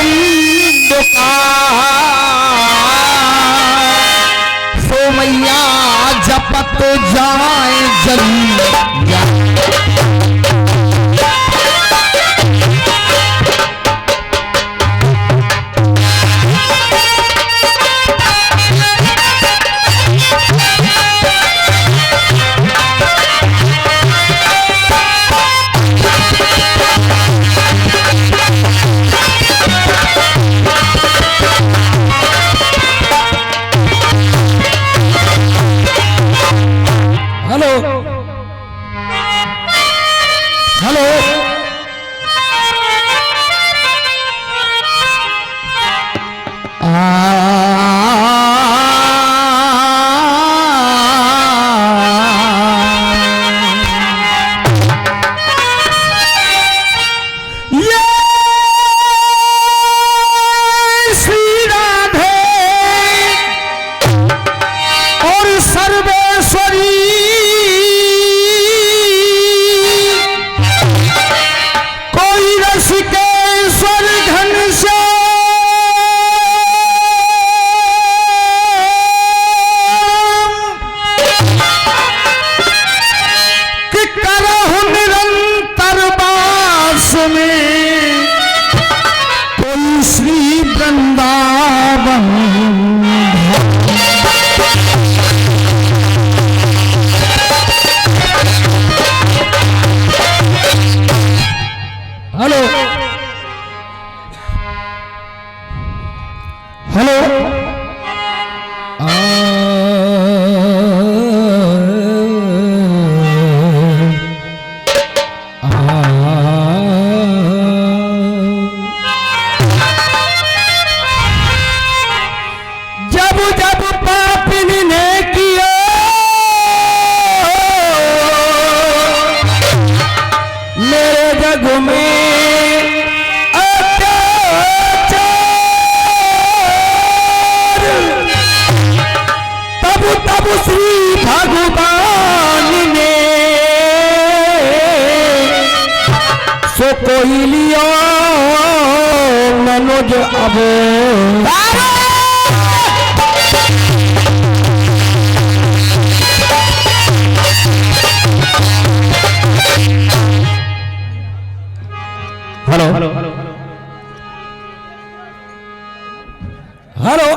अंधकार सोमैया जपत जाए जलिया। हेलो हेलो कोई लियो मनुज अब हेलो हेलो हेलो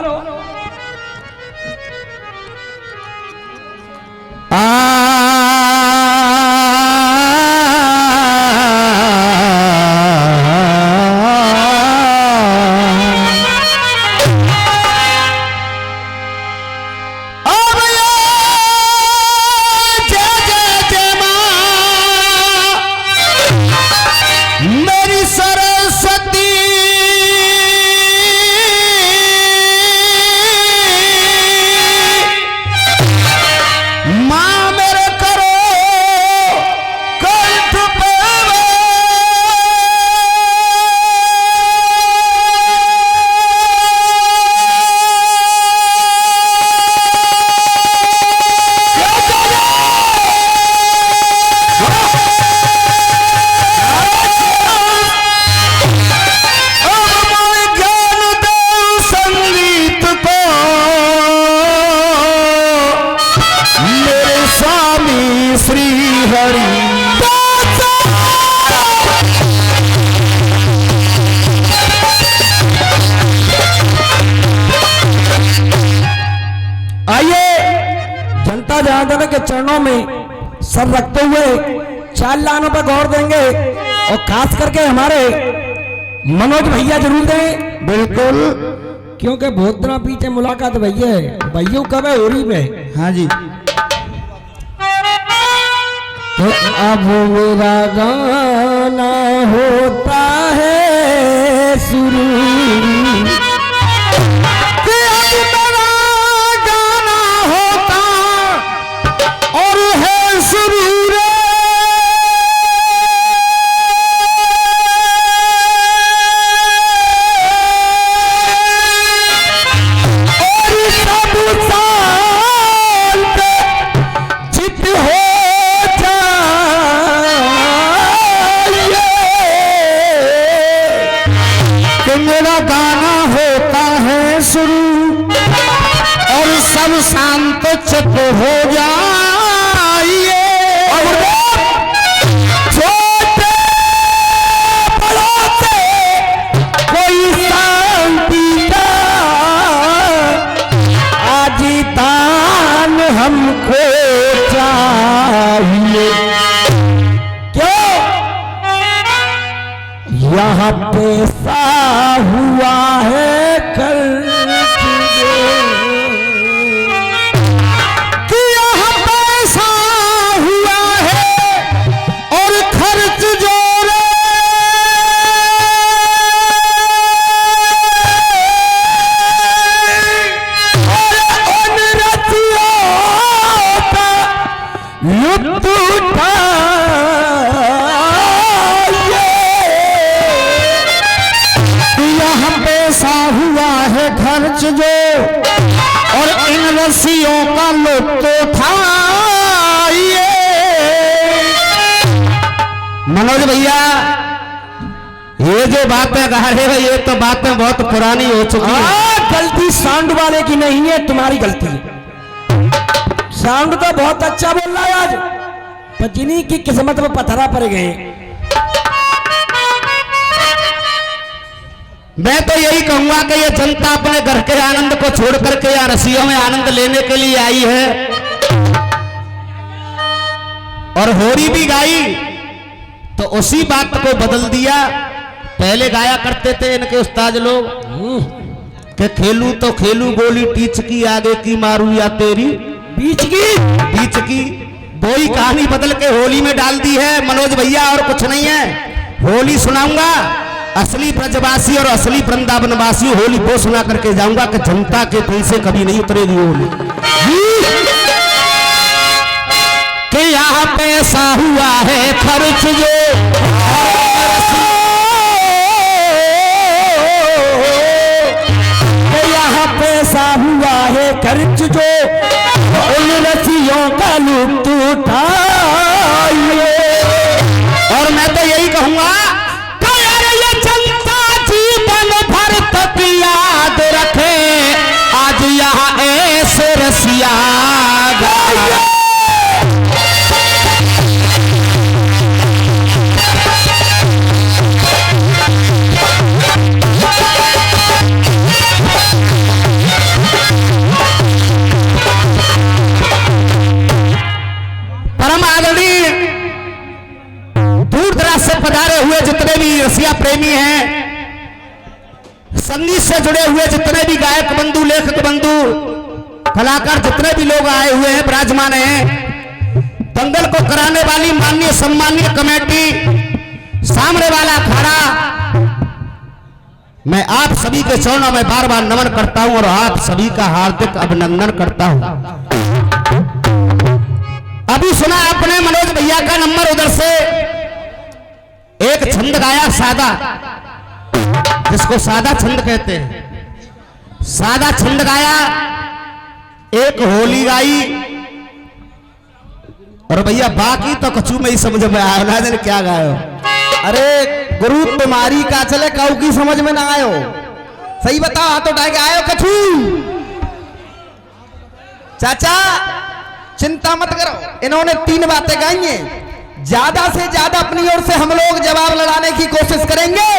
जनार्दन के चरणों में सर रखते हुए 4 लाइनों पर गौर देंगे और खास करके हमारे मनोज भैया जरूर दें। बिल्कुल, क्योंकि बहुत दिनों पीछे मुलाकात भैया है। भैया कब है होरी में? हाँ जी। तो अब मेरा गाना होता है शुरू, कि मेरा गाना होता है शुरू और सब शांत चुप हो जाइए। छोटे बड़ों से कोई शांति का आज दान हमको चाहिए। क्यों? यहाँ पैसा हुआ है कल कि यहाँ पैसा हुआ है और खर्च जोरे और उन रतियों का लुत्फ खर्च जो और इन रस्सियों का लुत्फ उठाइए। मनोज भैया, ये जो बातें कह रहे हो ये तो बातें बहुत पुरानी हो चुकी है। गलती साउंड वाले की नहीं है, तुम्हारी गलती है। साउंड तो बहुत अच्छा बोल रहा है आज, पर जिन्हीं की किस्मत में पत्थरा पड़ गए। मैं तो यही कहूंगा कि ये जनता अपने घर के आनंद को छोड़ करके या रस्सियों में आनंद लेने के लिए आई है और होरी भी गाई तो उसी बात को बदल दिया। पहले गाया करते थे इनके उस्ताद लोग कि खेलू तो खेलू गोली टीच की आगे की मारू या तेरी बीच की। वही कहानी बदल के होली में डाल दी है मनोज भैया, और कुछ नहीं है। होली सुनाऊंगा, असली ब्रजवासी और असली वृंदावनवासी होली वो सुना करके जाऊंगा कि जनता के दिल से कभी नहीं उतरेगी होली। कि यहाँ पैसा हुआ है खर्च जो यहाँ पैसा हुआ है खर्च जो उन रस्सियों का लुत्फ उठाइए। और मैं तो यही कहूंगा याद रखे आज यहाँ ऐसे रसिया गाया। परम आदरणीय दूर दराज से पधारे हुए जितने भी रसिया प्रेमी हैं, संगीत से जुड़े हुए जितने भी गायक बंधु, लेखक बंधु, कलाकार जितने भी लोग आए हुए हैं, विराजमान हैं, दंगल को कराने वाली माननीय सम्मानीय कमेटी, सामने वाला अखाड़ा, मैं आप सभी के चरणों में बार बार नमन करता हूं और आप सभी का हार्दिक अभिनंदन करता हूं। अभी सुना आपने मनोज भैया का नंबर, उधर से एक छंद गाया सादा, जिसको सादा छंद कहते हैं। सादा छंद गाया, एक होली गाई, और भैया बाकी तो कछु में ही समझ में आया ना, जाने क्या गायो। अरे गुरु तुम्हारी का चले काऊ की समझ में ना आयो, सही बताओ, हाथ उठा के आयो कछु। चाचा चिंता मत करो, इन्होंने 3 बातें गाई हैं, ज्यादा से ज्यादा अपनी ओर से हम लोग जवाब लड़ाने की कोशिश करेंगे।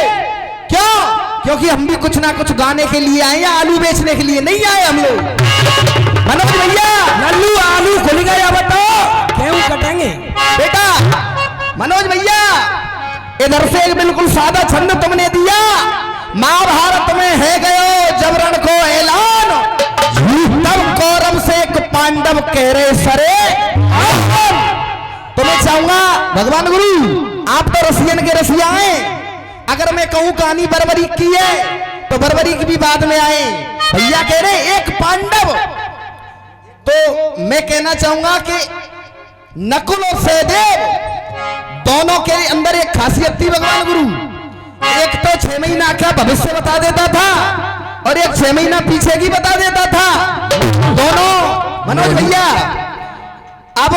क्यों? क्योंकि हम भी कुछ ना कुछ गाने के लिए आए, या आलू बेचने के लिए नहीं आए हम लोग। मनोज भैया, नल्लू आलू खुल गया, बताओ क्यों कटेंगे बेटा। मनोज भैया, इधर से एक बिल्कुल सादा छंद तुमने दिया, महाभारत में है गयो जब रण को ऐलान, तब कौरव से एक पांडव कह रहे सरे। तो मैं चाहूंगा भगवान गुरु, आप तो रसियन के रसिया हैं, अगर मैं कहूं कहानी बर्बरी की है तो बर्बरी की भी बाद में आए। भैया कह रहे एक पांडव, तो मैं कहना चाहूंगा कि नकुल और सहदेव दोनों के अंदर एक खासियत थी भगवान गुरु। एक तो 6 महीना का भविष्य बता देता था और एक 6 महीना पीछे की बता देता था दोनों। मनोज भैया, अब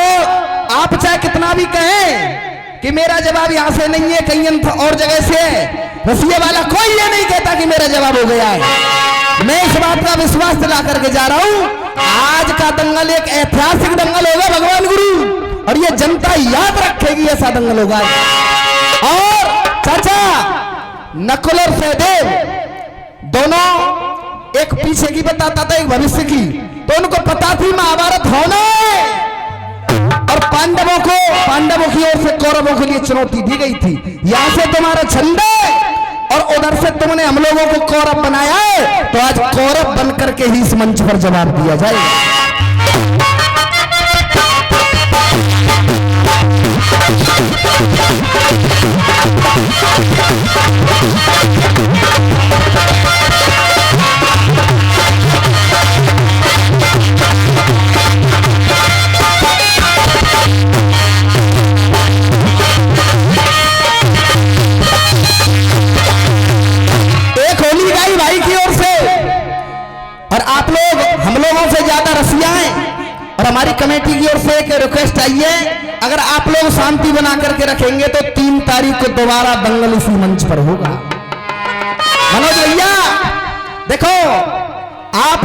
आप चाहे कितना भी कहें कि मेरा जवाब यहां से नहीं है, कहीं और जगह से है, रसिया वाला कोई ये नहीं कहता कि मेरा जवाब हो गया है। मैं इस बात का विश्वास दिला करके जा रहा हूं, आज का दंगल एक ऐतिहासिक दंगल होगा भगवान गुरु, और ये जनता याद रखेगी, ऐसा दंगल होगा। और चाचा नकुल और सहदेव दोनों, एक पीछे की बताता था, एक भविष्य की, तो उनको पता थी महाभारत होना है, और पांडवों की ओर से कौरवों के लिए चुनौती दी गई थी, यहां से तुम्हारा छंद है और उधर से तुमने हम लोगों को कौरव बनाया है, तो आज कौरव बनकर के ही इस मंच पर जवाब दिया जाएगा। भाई की ओर से, और आप लोग हम लोगों से ज्यादा रसिया हैं, और हमारी कमेटी की ओर से एक रिक्वेस्ट आई है, अगर आप लोग शांति बना करके रखेंगे तो 3 तारीख को दोबारा दंगल इसी मंच पर होगा। मनोज भैया देखो, आप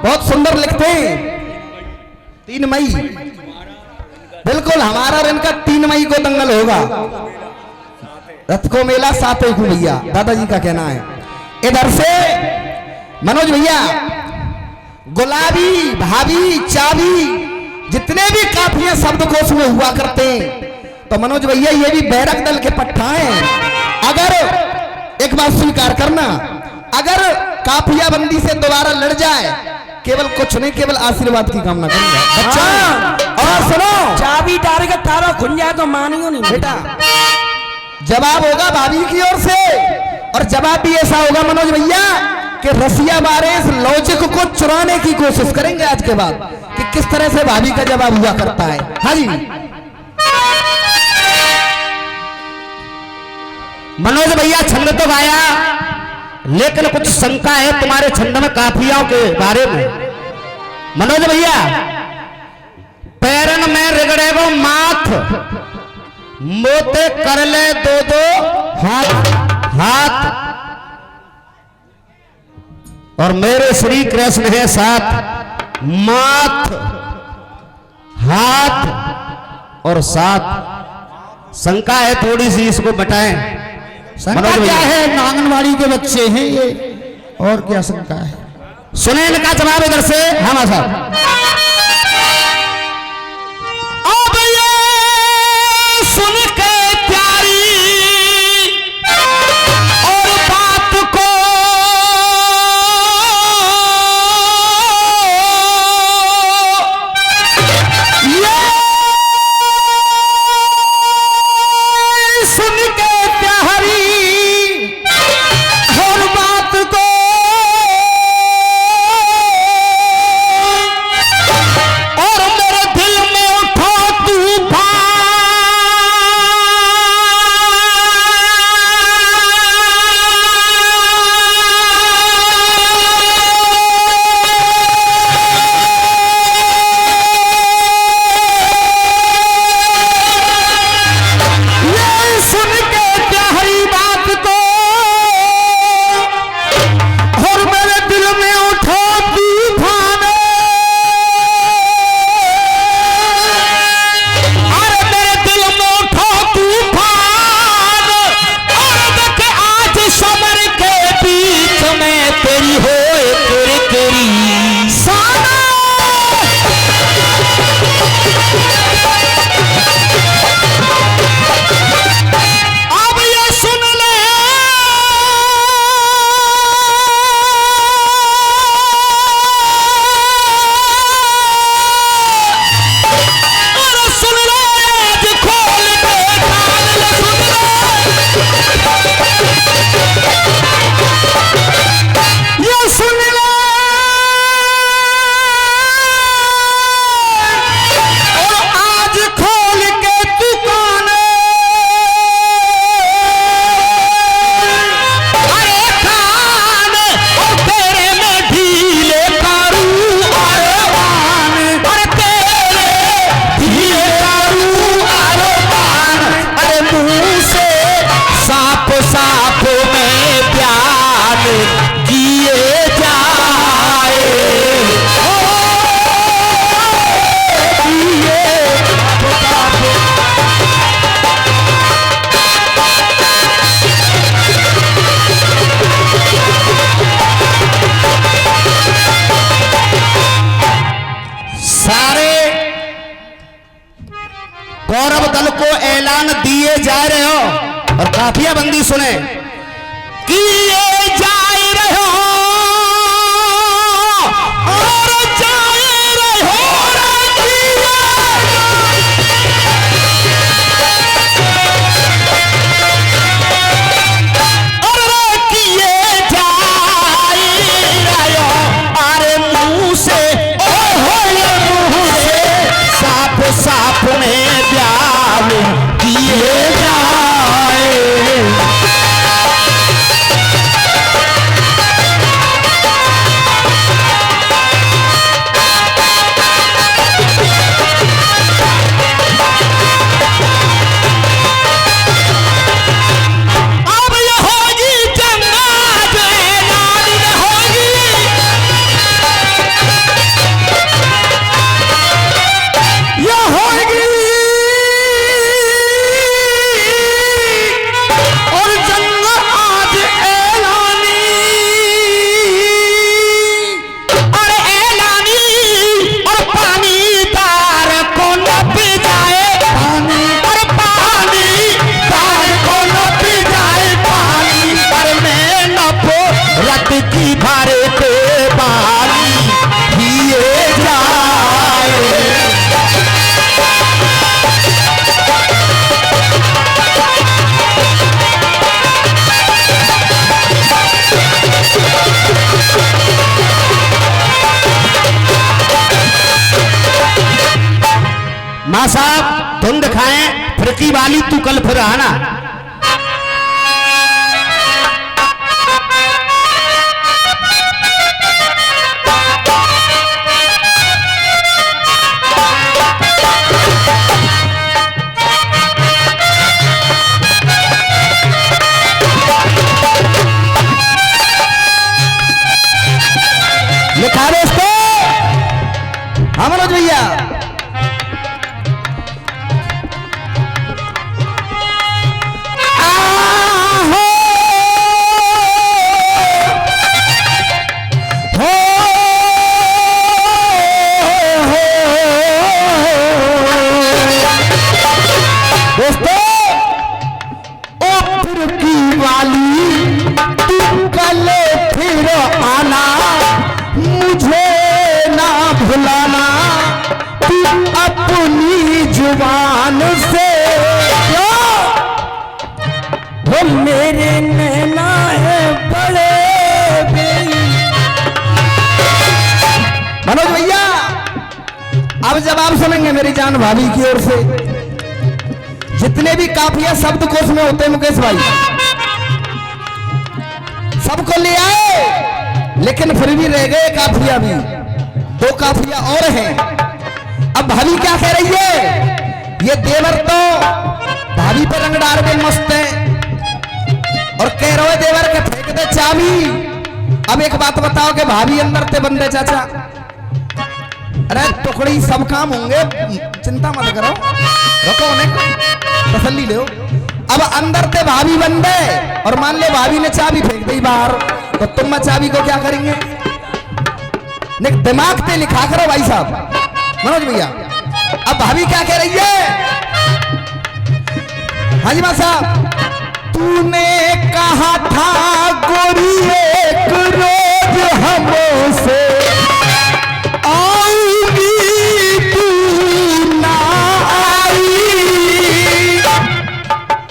बहुत सुंदर लिखते हैं, 3 मई, बिल्कुल हमारा और इनका 3 मई को दंगल होगा। रथ को मेला 7 को भैया, दादाजी का कहना है। इधर से मनोज भैया गुलाबी, भाभी, चाबी, जितने भी काफिया शब्दकोश में हुआ करते हैं, तो मनोज भैया ये भी बैरक दल के पट्टा हैं। अगर एक बात स्वीकार करना, अगर काफिया बंदी से दोबारा लड़ जाए, केवल कुछ नहीं, केवल आशीर्वाद की कामना करूंगा। अच्छा, और सुनो, चाबी डाल के तारा खुल जाए तो मानियो नहीं बेटा। जवाब होगा भाभी की ओर से, और जवाब भी ऐसा होगा मनोज भैया कि रसिया बारे इस लॉजिक को चुराने की कोशिश करेंगे आज के बाद, कि किस तरह से भाभी का जवाब हुआ करता है। हाँ जी मनोज भैया, छंद तो गाया, लेकिन कुछ शंका है तुम्हारे छंद में काफियाओं के बारे में। मनोज भैया, पैरन में रिगड़ेगो माथ, मोते कर ले 2-2 हाथ, और मेरे श्री कृष्ण है साथ, माथ, हाथ और साथ। शंका है थोड़ी सी, इसको बताएं। शंका क्या है? आंगनवाड़ी के बच्चे हैं ये, और क्या शंका है? सुने इनका जवाब इधर से। हाँ साहब, अब ये सुन के प्यारी और बात को ये सुन के प्यारी और बात को किए जाए सारे गौरव दल को ऐलान दिए जा रहे हो और काफिया बंदी सुने किए जा रहे हो और जा रहे हो और किए जा रहे हो अरे मुंह से साफ साफ में ब्याह किए जाए अब ये होगी जन्नत ऐलान होगी ये होगी और जन्नत आज ऐलानी और ऐलानी और पानी तार को न पी जाए पानी और पानी तार को न पी जाए पानी पर मैं न रत की भरे पे पानी पिए जाए माँ साहब धुंध खाएं फिरकी वाली तू कल फिर आना लिखा दोस्तों हाँ मनोज भैया दोस्तों ओ फिरकी वाली तू कल फिर आना मुझे ना भुलाना तू अपनी जुबान से वो मेरे नैना है बड़े मनोज भैया अब जवाब सुनेंगे मेरी जान भाभी की ओर से जितने भी काफिया शब्दकोश में होते मुकेश भाई सबको ले आए लेकिन फिर भी रह गए काफिया भी दो काफिया और हैं अब भाभी क्या कह रही है ये देवर तो भाभी पर रंग डाल के मस्त है और कह रहे देवर के फेंक दे चाबी अब एक बात बताओ कि भाभी अंदर ते बंदे चाचा अरे टुकड़ी सब काम होंगे चिंता मत करो रखो उन्हें तसल्ली लो अब अंदर ते भाभी बन गए और मान लो भाभी ने चाबी फेंक दी बाहर तो तुम चाबी को क्या करेंगे दिमाग पे लिखा करो भाई साहब मनोज भैया अब भाभी क्या कह रही है हाँ जी मां साहब तूने कहा था गोरी एक रोज हमसे आऊंगी तू ना आई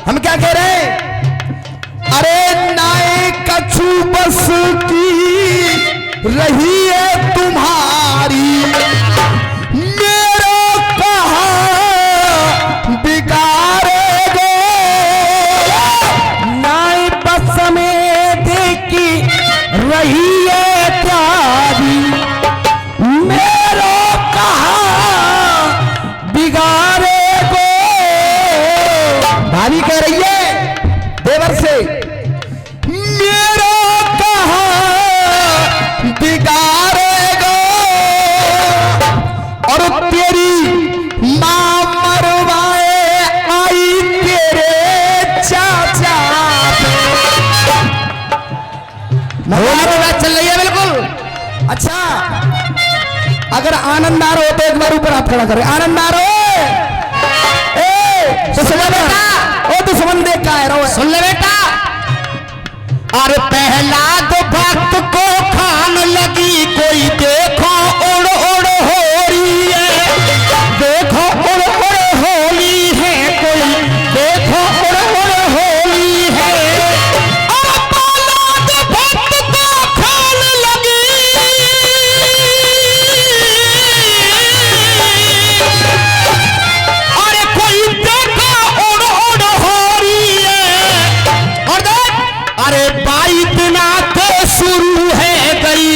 हम क्या कह रहे हैं अरे नाए कछु बस की रही है तुम्हारी मेरा कहा बिगाड़ोगे नाए बस में देखी रही है प्यारी मेरा कहा बिगाड़ोगे भाभी कह रही है देवर से मेरा कहा होली की बात चल रही है बिल्कुल। अच्छा, अगर आनंद आ रहा हो तो एक बार ऊपर हाथ खड़ा करें। आनंद आ रहा हो? ए दुश्मन बेटा, ओ दुश्मन देख का आ रहा हो? सुन ले बेटा, अरे पहला तो भक्त को खान लगी कोई, देखो उड़ उड़ हो रही है, देखो उड़ उड़ होली है कोई, देखो उड़ उड़ होली है। अरे पहला तो भक्त को खान लगी, अरे कोई देखो उड़ उड़ हो रही है। और देख, अरे बाइतनाथ शुरू है गई,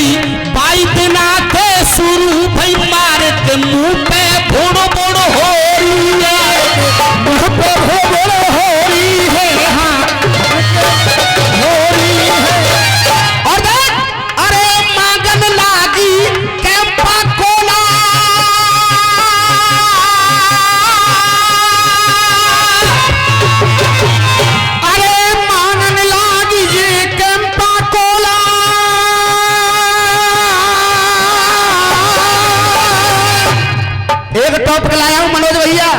बाइतनाथ शुरू भाई मार के मुंह पे फोड़ो फोड़ो हो रही है, मुंह पे फोड़ो हो रही है, हाँ हो रही है। और देख, अरे मांगन लागी कैंपा कोला, अरे मानन लागी ये कैंपा कोला, एक टॉपिक लाया हूं मनोज भैया,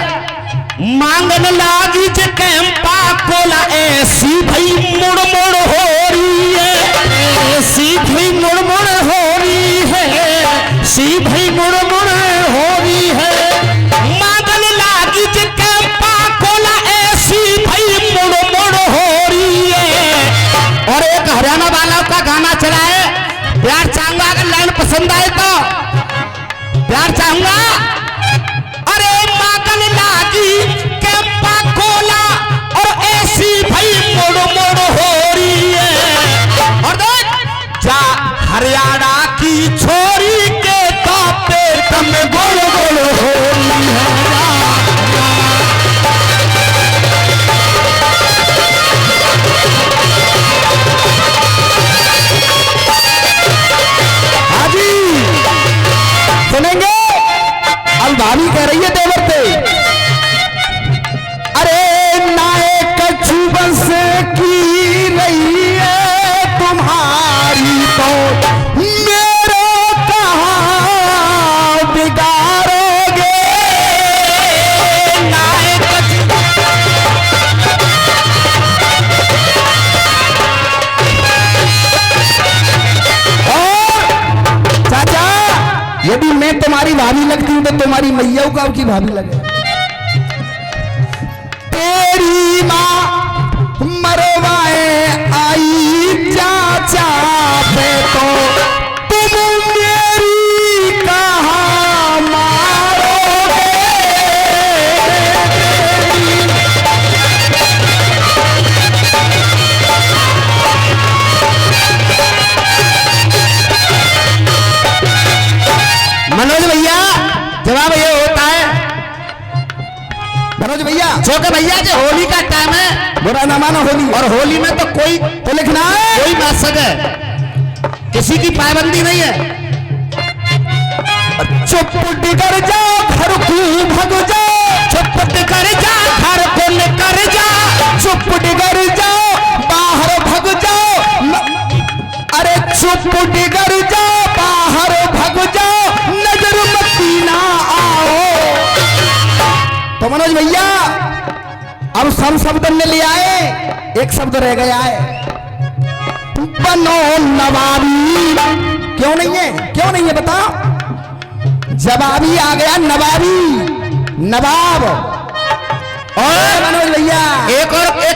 मांगन लागी जे कैंपा कोला, ऐसी भाई मुड़ मुड़ हो रही है, ऐसी भाई मुड़ मुड़ हो रही है, सी भाई मुड़ मुड़ हो रही है। मांगन लागी जे कैंपा कोला, ऐसी भाई मुड़ मुड़ हो रही है। और एक हरियाणा वाला का गाना चला है, प्यार चाहूंगा, अगर लाइन पसंद आए तो प्यार चाहूंगा। अरे मांगन लागी कैंपा कोला और ऐसी भाई मोड़ मोड़ हो रही है। और देख, जा हरियाणा की छोरी के तो पेट में गोल गोल हो रही है। हाजी सुनेंगे? अब भाभी कह रही है देवर पे, अरे नायक छुबन से की रही है तुम्हारी तो मेरे कहाँ बिगाड़ोगे। नायक चाचा, यदि मैं तुम्हारी भाभी लगती हूँ तो तुम्हारी मैया का की भाभी लगे। तेरी माँ मरवाए आई चाचा पे तो तुम मेरी कहाँ मारोगे। मनोज भैया, जवाब ये होता है मनोज भैया, छोटे भैया जी, होली का टाइम है बुरा ना मानो होली, और होली में तो कोई तो लिखना है कोई मकसद है, किसी की पाबंदी नहीं है। चुप कर जाओ घर को भग जाओ, चुप कर जा घर को निकर जा, चुप कर जाओ बाहर भग जाओ, अरे चुप कर जाओ बाहर भग जाओ, नजर मती ना आओ। तो मनोज भैया अब सब शब्द ने ले आए, एक शब्द रह गया है, बनो नवाबी। क्यों नहीं है, क्यों नहीं है बताओ? जवाबी आ गया, नवाबी, नवाब। और मनोज भैया एक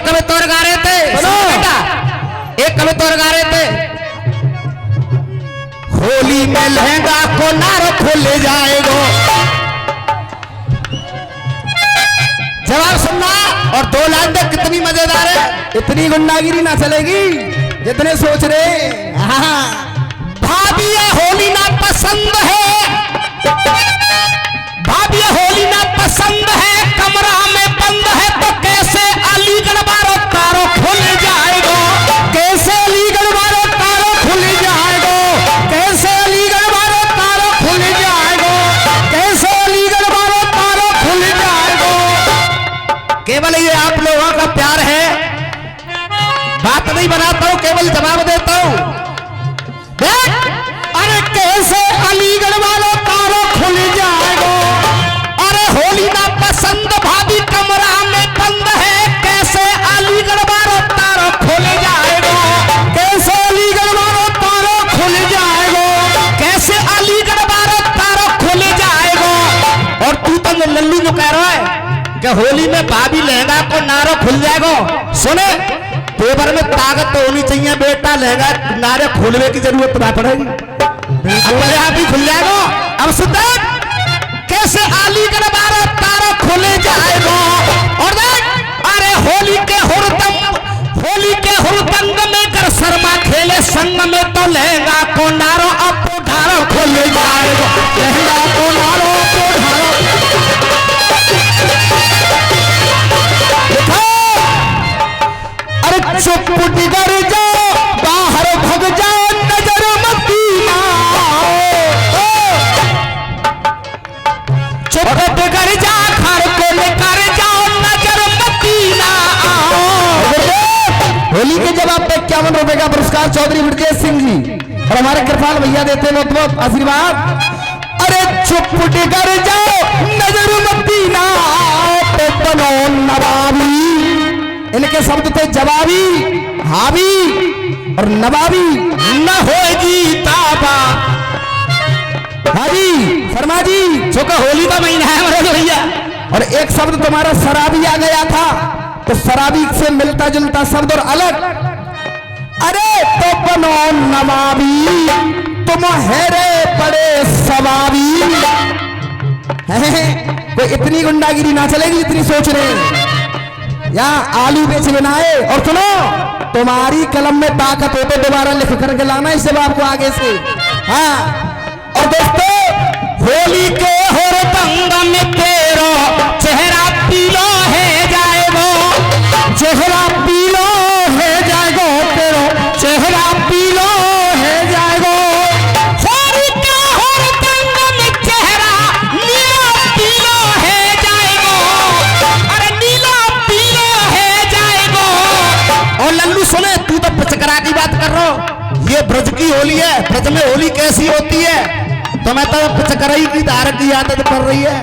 कविता और गा रहे थे, बोलो। बेटा एक कविता और गा रहे थे, होली में लहंगा को नारो खोल जाएगो। जवाब सुनना, और दो लाइन तक कितनी मजेदार है। इतनी गुंडागिरी ना चलेगी जितने सोच रहे। हाँ, भाभी ये होली ना पसंद है, भाभी ये होली ना पसंद है, कमरा में बंद है तो कैसे अलीगढ़ बारो तारो खुल जाएगा, कैसे अलीगढ़ बारो तारो खुल जाएगा, कैसे अलीगढ़ बारो तारो खुल जाएगा, कैसे अलीगढ़ बारो तारो खुल जाएगा। केवल ये आप लोगों का प्यार है, बात नहीं बनाता हूं, केवल जवाब देता हूं। क्या होली में भाभी लहंगा को नारो खुल जाएगा। सुने पेपर में ताकत तो होनी चाहिए बेटा, लहंगा नारे खोलने की जरूरत ना पड़ेगी, अपने आप ही खुल जाएगा। अब सुधर कैसे आली का बारा तारा खोले जाएगा। और देख अरे होली के हुरतंग में कर शर्मा खेले संग में तो लहंगा को नारो अब तो ढारो खोले जाएगा। लहंगा को नारो तो ढारो अरे चुप कर जाओ, बाहर भग जाओ, नजर मत दिलाओ। चुप कर जा, घर को लेकर जाओ, नजर मत दिलाओ। होली के जवाब पे 51 रुपए का पुरस्कार चौधरी ब्रजेश सिंह जी और हमारे कृपाल भैया देते हैं बहुत बहुत आशीर्वाद। अरे चुप कर जाओ, नजर मत दिलाओ, तो बनो नवाबी। इनके शब्द थे जवाबी, हावी और नवाबी। न होगी ताबा। हाँ जी शर्मा जी, चूंकि होली का महीना है हमारे भैया। और एक शब्द तुम्हारा शराबी आ गया था, तो शराबी से मिलता जुलता शब्द और अलग। अरे तो बनो नवाबी, तुम हेरे बड़े सवाबी। कोई इतनी गुंडागिरी ना चलेगी जितनी सोच रहे हैं। या आलू बेच लेना है। और सुनो, तुम्हारी कलम में ताकत हो तो दोबारा लिख करके लाना इस जवाब को आगे से। हाँ और दोस्तों, होली के हुरतंग में तेरो चेहरा पीलो है जाएगो, चेहरा पीलो है जाएगो, तेरो चेहरा पीलो है जाएगो। होली के हुरतंग में चेहरा नीला पीलो है जाएगो, अरे नीला पीलो है जाएगो। और लल्लू सुने, तू तो पिचकरा की बात कर रहा हो, ये ब्रज की होली है। ब्रज में होली कैसी होती है? तुम्हें तो पिचकराई की धार की आदत पड़ रही है।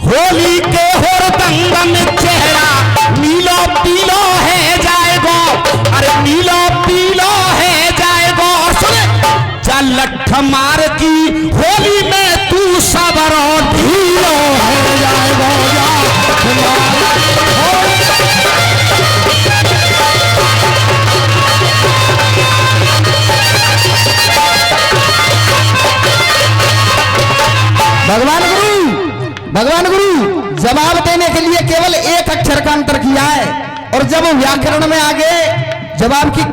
होली के हुरतंग में चेहरा नीलो पीलो है जाएगो, अरे नीलो पीलो है जाएगो। और सुने, जा लठ मार की होली में तू सबरो ढीलो है जाएगो। भगवान गुरु जवाब देने के लिए केवल एक अक्षर का अंतर किया है। और जब व्याकरण में आगे जवाब की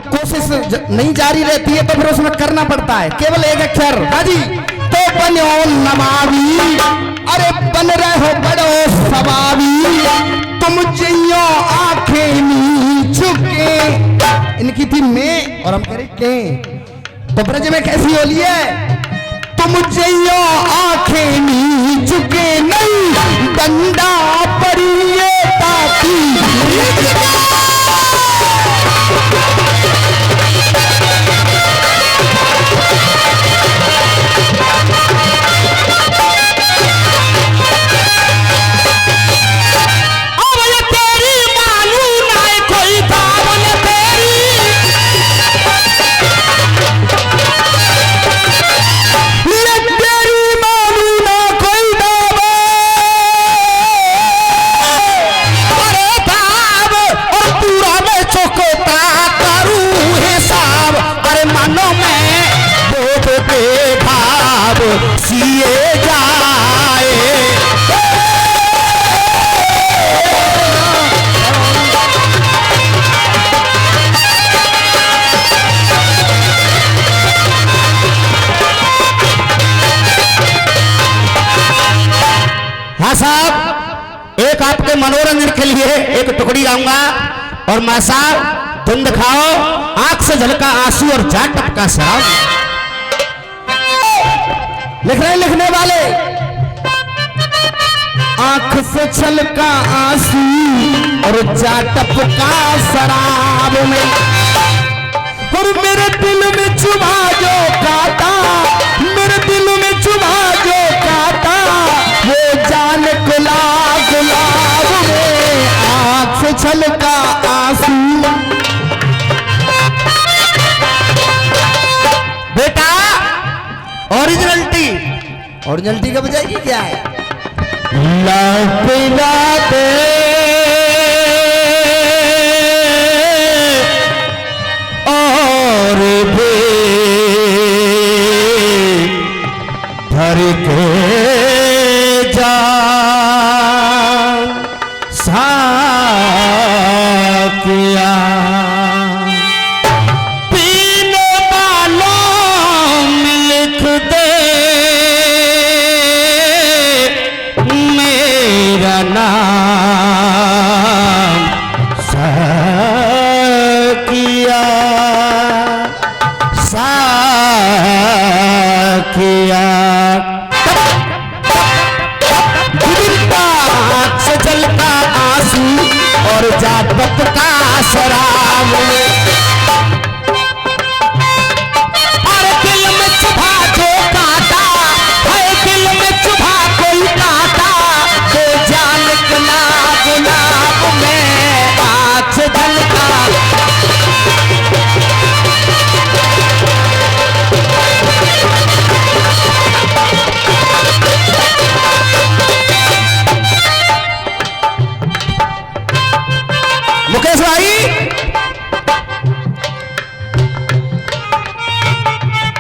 कोशिश नहीं जारी रहती है तो फिर उसमें करना पड़ता है केवल एक अक्षर। हाजी तो बनो नवाबी, अरे बन रहे हो बड़ो सवाबी, तुम जियो आंखें नीचुके। इनकी थी मैं और हम कह रहे के। तो ब्रज में कैसी होली है? तुम जियो आंखें नीचुके, नहीं डंडा परिए ताकी। साहब, एक आपके मनोरंजन के लिए एक टुकड़ी गाऊंगा। और मां साहब तुम दिखाओ, आंख से झलका आंसू और जा टपका शराब। लिख रहे लिखने वाले, आंख से छलका आंसू और जा टपका शराब में। और मेरे दिल में चुभा जो काटा, मेरे दिल में चुभा जो काटा, वो जान गुलाब गुलाब में। आंख से छलका आंसू। बेटा ओरिजिनलिटी, ओरिजिनलिटी का बजाय क्या है? पिलाते और भी भर के जा साकिया पीने वालों में लिख दे मेरा नाम साकिया साकिया आँख से जलता आंसू और जादत का शराब और दिल में चुभा जो काटा है दिल में चुभा कोई काटा तो जान गुलाब गुलाब में आँख से जलता मुकेश भाई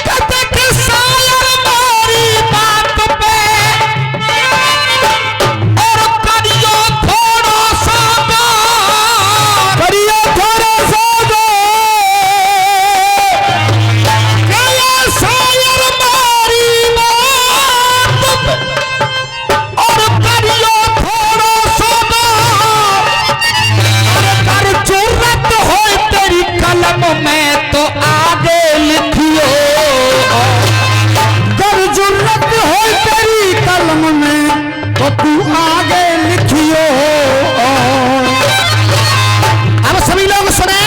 कहते कि शायर मोरी बात पे और करियो थोड़ा सा करियो थोड़ा सा शायर मोरी बात पे और करियो थोड़ा सा कर जरूरत हो तेरी कलम में तो आगे लिखियो कर जरूरत हो तेरी कलम में तो तू आगे लिखियो अब सभी लोग सुने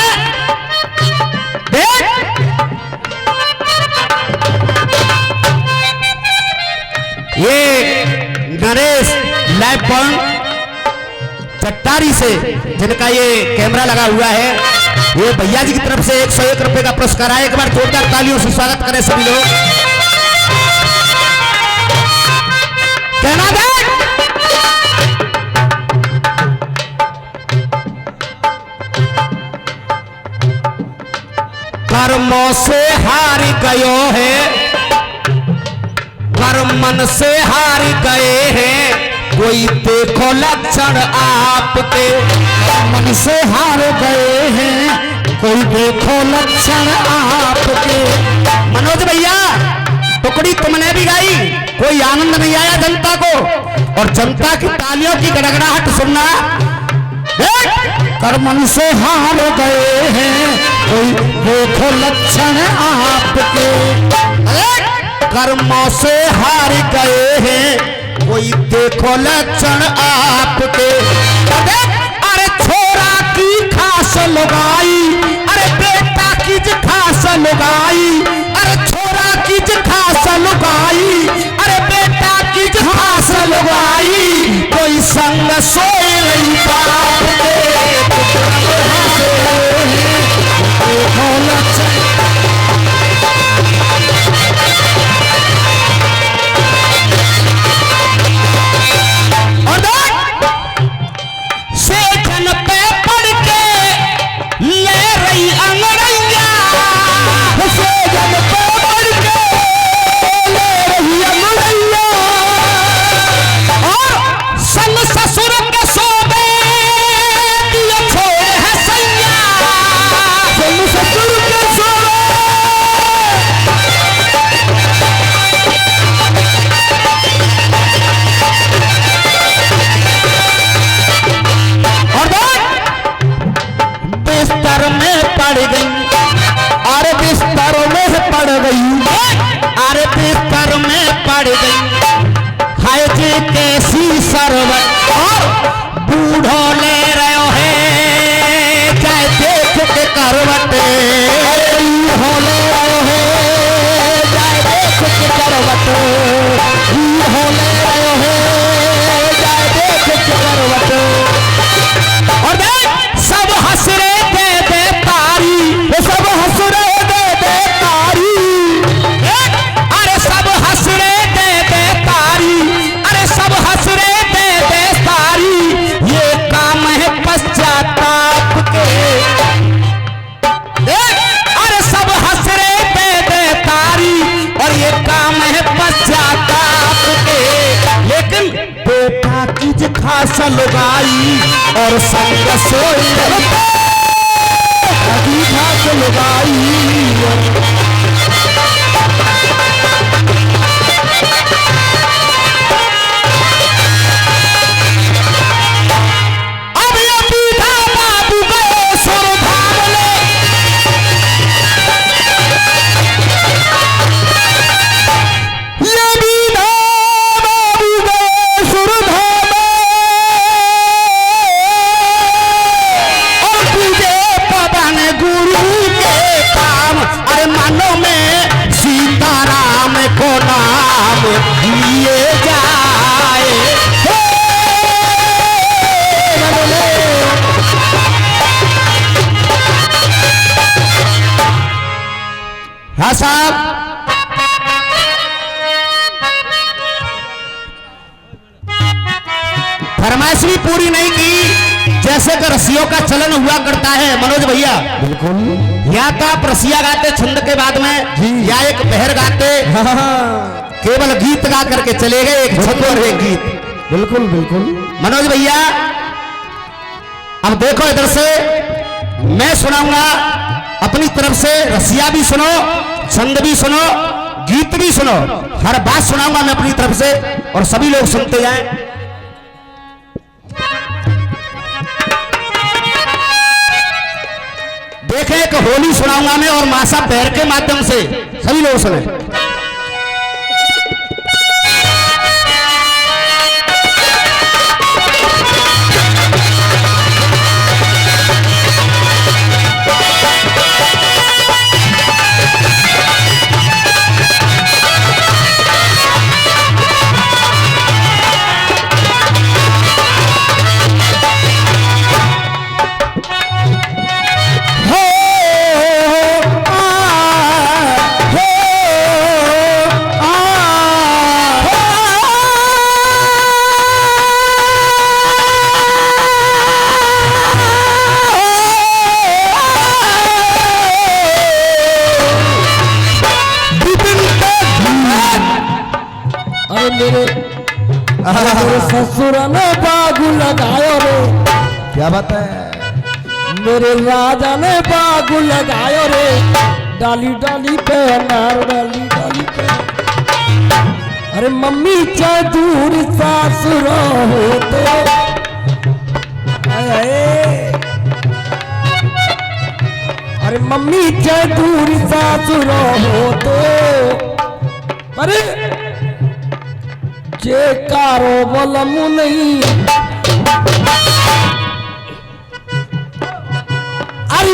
देख ये नरेश लाइव पॉइंट चट्टारी से जिनका ये कैमरा लगा हुआ है ये भैया जी की तरफ से 101 रुपए का पुरस्कार आया। एक बार जोरदार तालियों से स्वागत करें सभी लोग। कहना देख कर्मों से हार गयो है कर्मन से हार गए हैं कोई देखो लक्षण आपके मन से हार गए हैं कोई देखो लक्षण आपके। मनोज भैया टुकड़ी तुमने भी गाई कोई आनंद नहीं आया जनता को और जनता की तालियों की गड़गड़ाहट सुनना कर्मन से हार गए हैं कोई देखो लक्षण आपके कर्मों से हार गए हैं कोई देखो लक्षण आपके। अरे छोरा की खास लगाई अरे बेटा की खास लगाई अरे छोरा की खास लगाई अरे बेटा की खास लगाई कोई संग सोए नहीं बाप के देखो लक्षण से जन पे पड़ के ले घास लुगाई और संग सोई अभी घास लगाई। हाँ साहब, फरमाइश भी पूरी नहीं की जैसे कि रसियों का चलन हुआ करता है मनोज भैया। बिल्कुल। या तो आप रसिया गाते छंद के बाद में या एक बहर गाते, केवल गीत गा करके चले गए, एक छंद और एक गीत। बिल्कुल बिल्कुल मनोज भैया अब देखो इधर से मैं सुनाऊंगा अपनी तरफ से, रसिया भी सुनो, छंद भी सुनो, गीत भी सुनो, हर बात सुनाऊंगा मैं अपनी तरफ से और सभी लोग सुनते जाएं। देखें एक होली सुनाऊंगा मैं और मासा पैर के माध्यम से सभी लोग सुने। मेरे ससुर ने बागु लगायो रे, क्या बात है? मेरे राजा ने बागु लगायो रे, डाली डाली पे अनार, डाली डाली पे। अरे मम्मी चाहे दूर सासुर हो तो अरे मम्मी चाहे दूर सासुर हो तो अरे जे कारो बलमु नहीं। अरे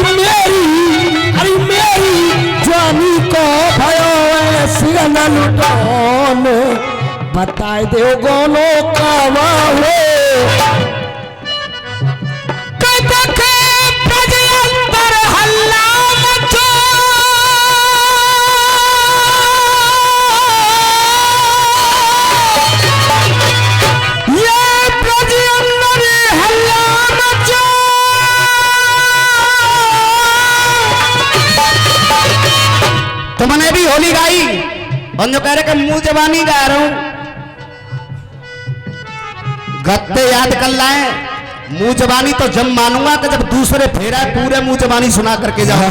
मेरी जानी को भयो सिगन लुटोन, बताए दे गोनो कावा हो। तो मैंने भी होली गाई और जो कह रहे कि मुंह जबानी गा रहा हूं, गत्ते याद कर लाए। मुंह जबानी तो जब मानूंगा कि जब दूसरे फेरा पूरे मुंह जबानी सुना करके जाओ।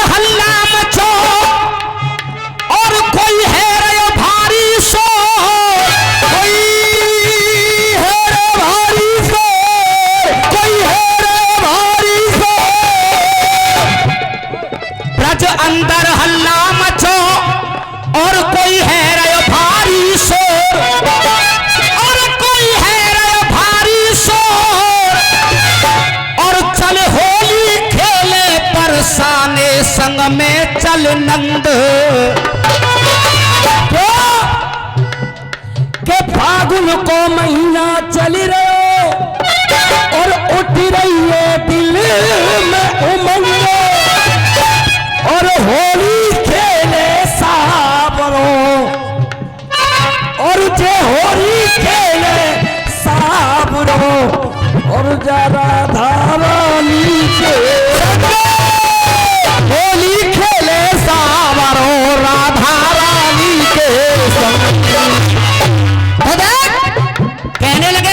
हल्ला मचो और कोई है रे भारी सो, कोई है रे भारी सो, कोई है रे भारी सो। ब्रज अंदर हल्ला मचो और कोई है रे भारी सो, और कोई है रे भारी सो। और चल होली खेले परसाने संग में चल नंद, के फागुन को महीना चल रहे और उठ रही है दिल में उमंग, और होली खेले साबरो, और जे होली खेले साबरो, और जरा धारानी के होली खेले सावरो राधा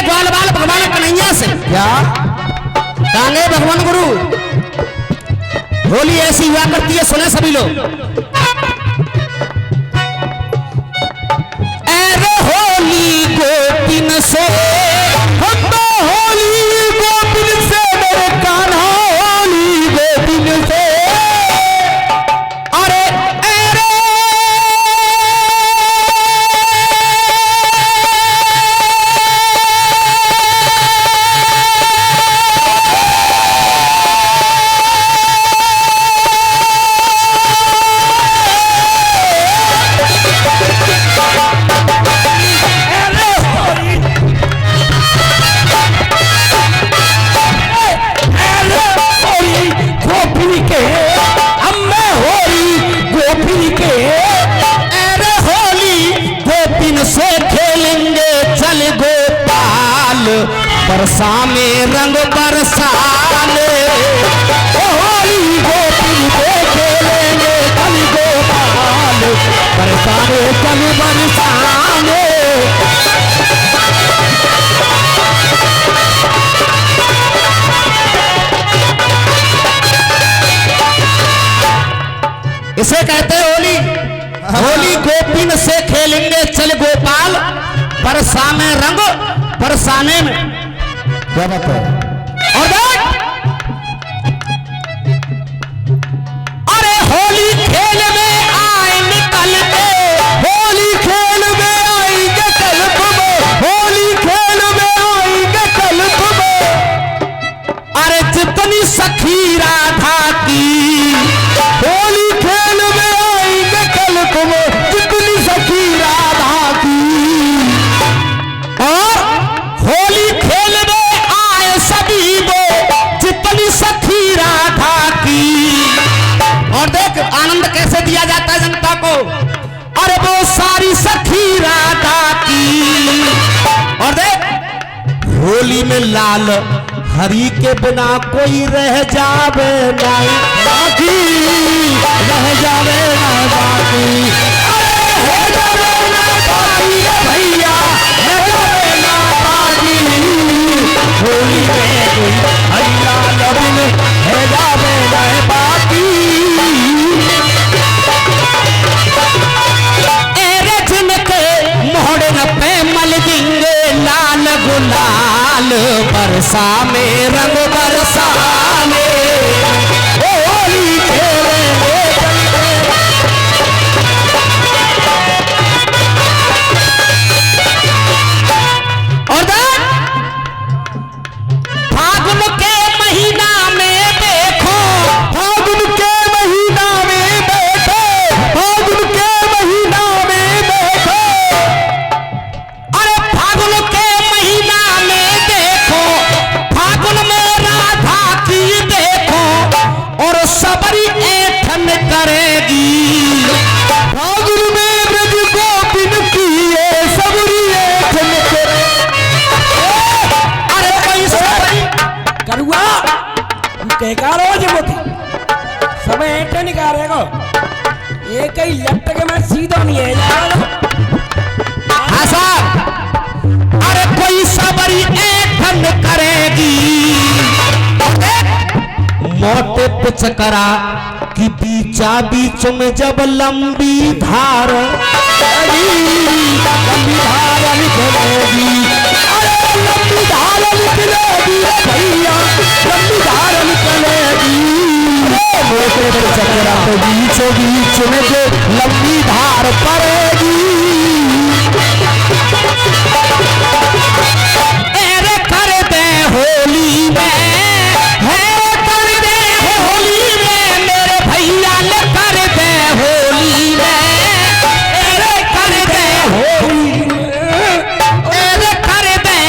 ग्वाल बाल भगवान कन्हैया से। क्या कांगे भगवान गुरु होली ऐसी हुआ करती है, सुने सभी लोग। अरे होली गोपिन से हम तो होली गोपिन से मेरे कान्हा, होली गोपिन से। अरे अरे गोपिनी के अम्मे होली गोपिनी के। अरे होली गोपिन से खेलेंगे चल गोपाल, बरसा में रंग बरसाने। होली गोपिनी के खेलेंगे कल गोपाल, बरसाने कल बरसाने। इसे कहते हैं होली। होली गोपिन से खेलेंगे चल गोपाल, बरसा में रंग बरसाने में। क्या बात है? और देख, अरे होली खेल में आए निकल के, होली खेल में आएंगे कल तुम, होली खेल में आएंगे कल तुम। अरे जितनी सखी राधा की, होली खेल में आएंगे कल तुम, जितनी सखी राधा की। और होली खेल में आए सभी वो, जितनी सखी राधा की। और देख आनंद कैसे दिया जाता है जनता को। अरे वो सारी सखी राधा की। और देख होली में लाल हरि के बिना कोई रह जावे नहीं बाकी, रह जावे ना बाकी। अरे रह जावे ना बाकी भैया, रह जावे ना बाकी। होली में कोई हरि लाल बिन रह जावे ना बाकी। एरे जिनके मोहड़े न पे मल देंगे लाल गुलाल, बरसा में रंग बरसाने। होली खेलेंगे और देख फागुन के महीना में देखो, फागुन के महीना में बैठो, फागुन के महीना में बैठो। अरे फागुन के महीना में देखो, फागुन में राधा की देखो, और सबरी ऐठन करेगी। फागुन में ब्रज गोपिन की ये सबरी ऐठन करे। अरे कोई सबरी करुआ कहका रोज मोती सब ऐटे निकालेगो, एक ही लट के मैं सीधा नहीं है जाएगा। हाँ साहब, अरे कोई सबरी ऐठन करेगी। मोटे पिचकरा की बीचा बीच में जब लंबी धार, लंबी धार निकलेगी, अरे लंबी धार निकलेगी भैया, लंबी धार निकलेगी। मोटे पिचकरा के बीचों बीच में जो लंबी धार पड़ेगी। अरे कर दे होली में, है कर दे होली में मेरे भैया ले कर दे होली में। अरे कर दे होली, अरे कर दे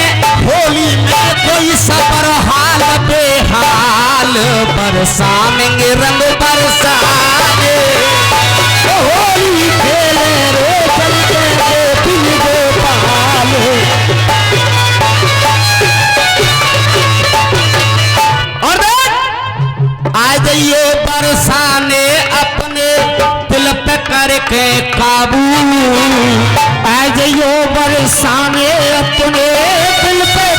होली में कोई सबर हाल बेहाल, बरसाएंगे रंग बरसाने। होली खेले रे चलते गोपिन गोपाल। और देख आ जाइए बरसाने अपने दिल पे करके काबू, आ जाइए बरसाने अपने दिल पे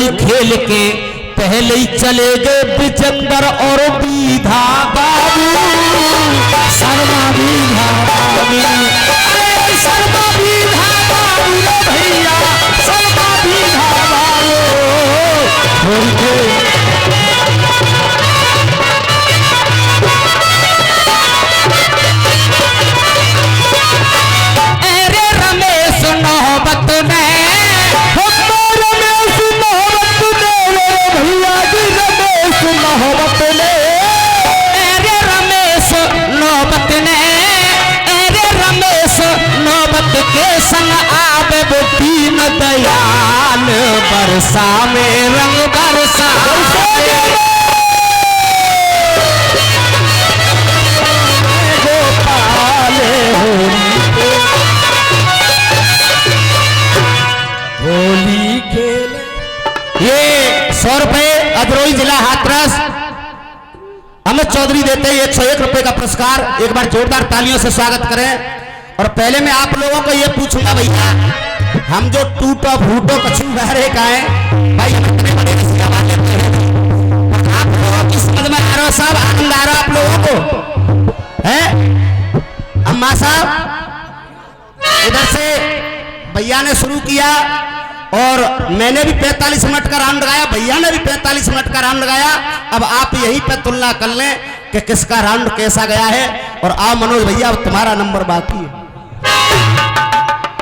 होली खेल के पहले ही चले गए बिचंदर और बीधा बाबू, शर्मा बीधा बाबू, अरे शर्मा बीधा बाबू रे भैया, शर्मा बीधा बाबू होली खेल। अरे रमेश नौबत ने के संग आवे वो दीन दयाल, बरसा में रंग बरसा गोपाल होली खेले। ये 100 रुपए अदरोई जिला हाथरस अमित चौधरी देते हैं, 101 रुपए का पुरस्कार। एक बार जोरदार तालियों से स्वागत करें। और पहले मैं आप लोगों को ये पूछूंगा भैया, हम जो टूटो फूटो कछु बहरे का है भाई, हम इतने बड़े रसिया वाले हैं, आप लोगों की समझ में आ रहा साहब, आनंद आ रहा आप लोगों को है। अम्मा साहब इधर से भैया ने शुरू किया और मैंने भी 45 मिनट का राउंड लगाया, भैया ने भी 45 मिनट का राउंड लगाया। अब आप यहीं पे तुलना कर लें कि किसका राउंड कैसा गया है। और आओ मनोज भैया, अब तुम्हारा नंबर बाकी है।